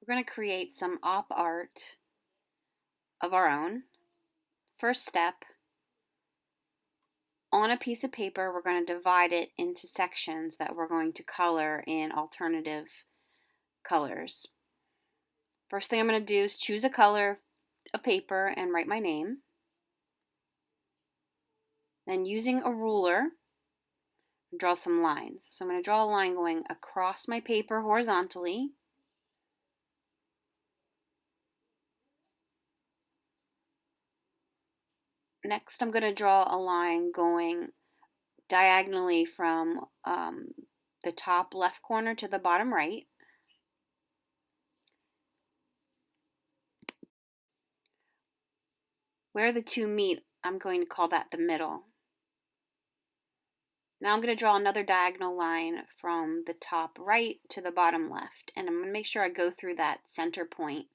We're going to create some op art of our own. First step, on a piece of paper, we're going to divide it into sections that we're going to color in alternative colors. First thing I'm going to do is choose a color of paper and write my name. Then using a ruler, draw some lines. So I'm going to draw a line going across my paper horizontally. Next, I'm going to draw a line going diagonally from the top left corner to the bottom right. Where the two meet, I'm going to call that the middle. Now I'm going to draw another diagonal line from the top right to the bottom left, and I'm going to make sure I go through that center point.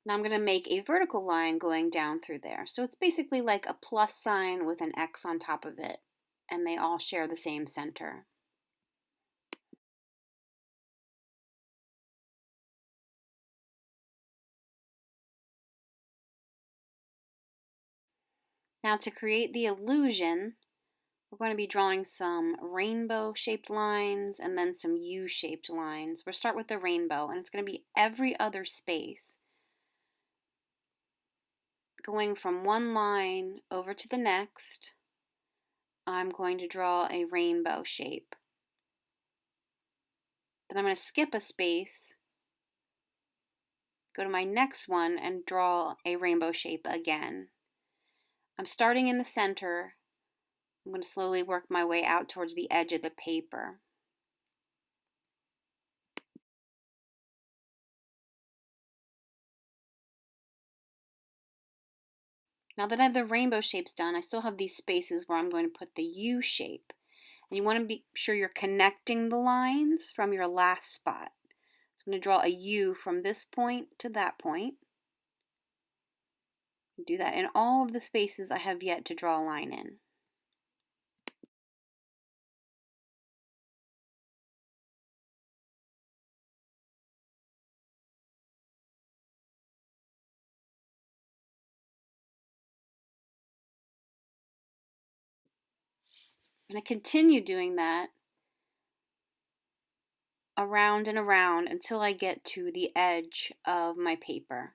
Now I'm going to make a vertical line going down through there. So it's basically like a plus sign with an X on top of it, and they all share the same center. Now to create the illusion, we're going to be drawing some rainbow-shaped lines and then some U-shaped lines. We'll start with the rainbow, and it's going to be every other space. Going from one line over to the next, I'm going to draw a rainbow shape. Then I'm going to skip a space, go to my next one, and draw a rainbow shape again. I'm starting in the center. I'm going to slowly work my way out towards the edge of the paper. Now that I have the rainbow shapes done, I still have these spaces where I'm going to put the U shape. And you want to be sure you're connecting the lines from your last spot. So I'm going to draw a U from this point to that point. Do that in all of the spaces I have yet to draw a line in. I'm going to continue doing that around and around until I get to the edge of my paper.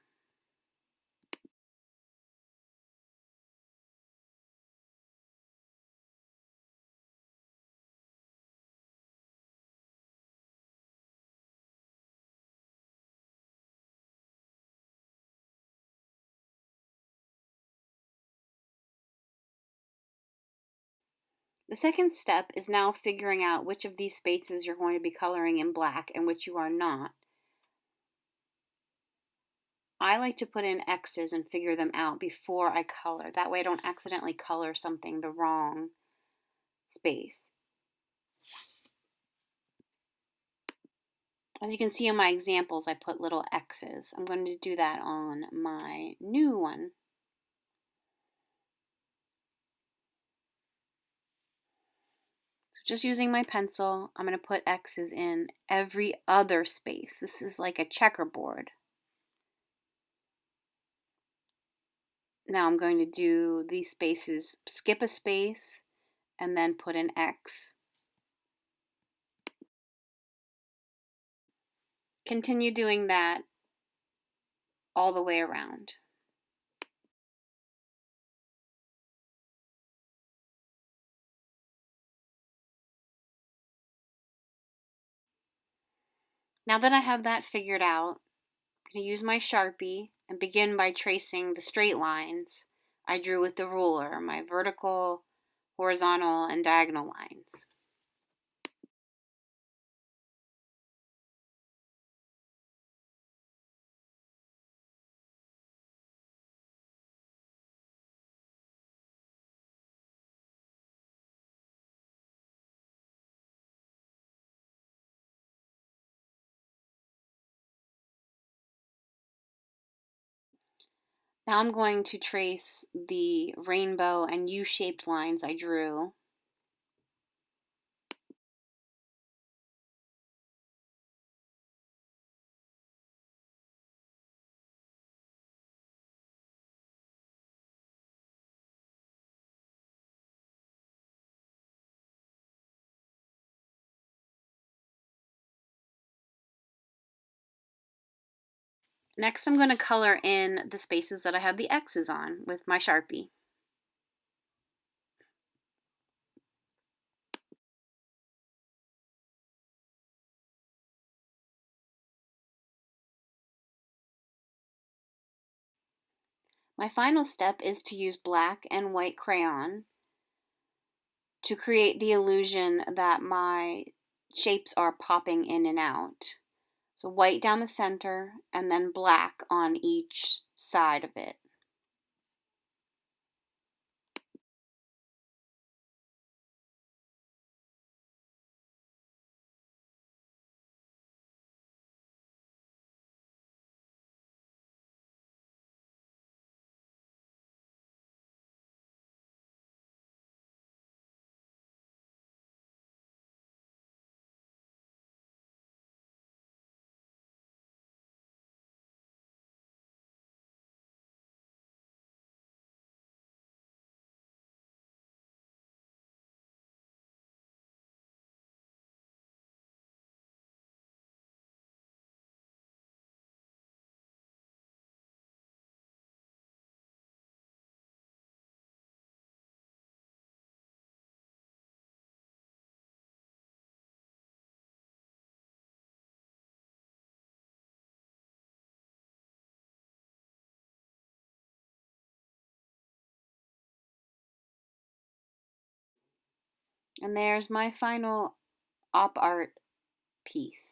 The second step is now figuring out which of these spaces you're going to be coloring in black and which you are not. I like to put in X's and figure them out before I color. That way I don't accidentally color something the wrong space. As you can see in my examples, I put little X's. I'm going to do that on my new one. Just using my pencil, I'm going to put X's in every other space. This is like a checkerboard. Now I'm going to do these spaces, skip a space, and then put an X. Continue doing that all the way around. Now that I have that figured out, I'm going to use my Sharpie and begin by tracing the straight lines I drew with the ruler, my vertical, horizontal, and diagonal lines. Now I'm going to trace the rainbow and U-shaped lines I drew. Next, I'm going to color in the spaces that I have the X's on with my Sharpie. My final step is to use black and white crayon to create the illusion that my shapes are popping in and out. So white down the center and then black on each side of it. And there's my final op art piece.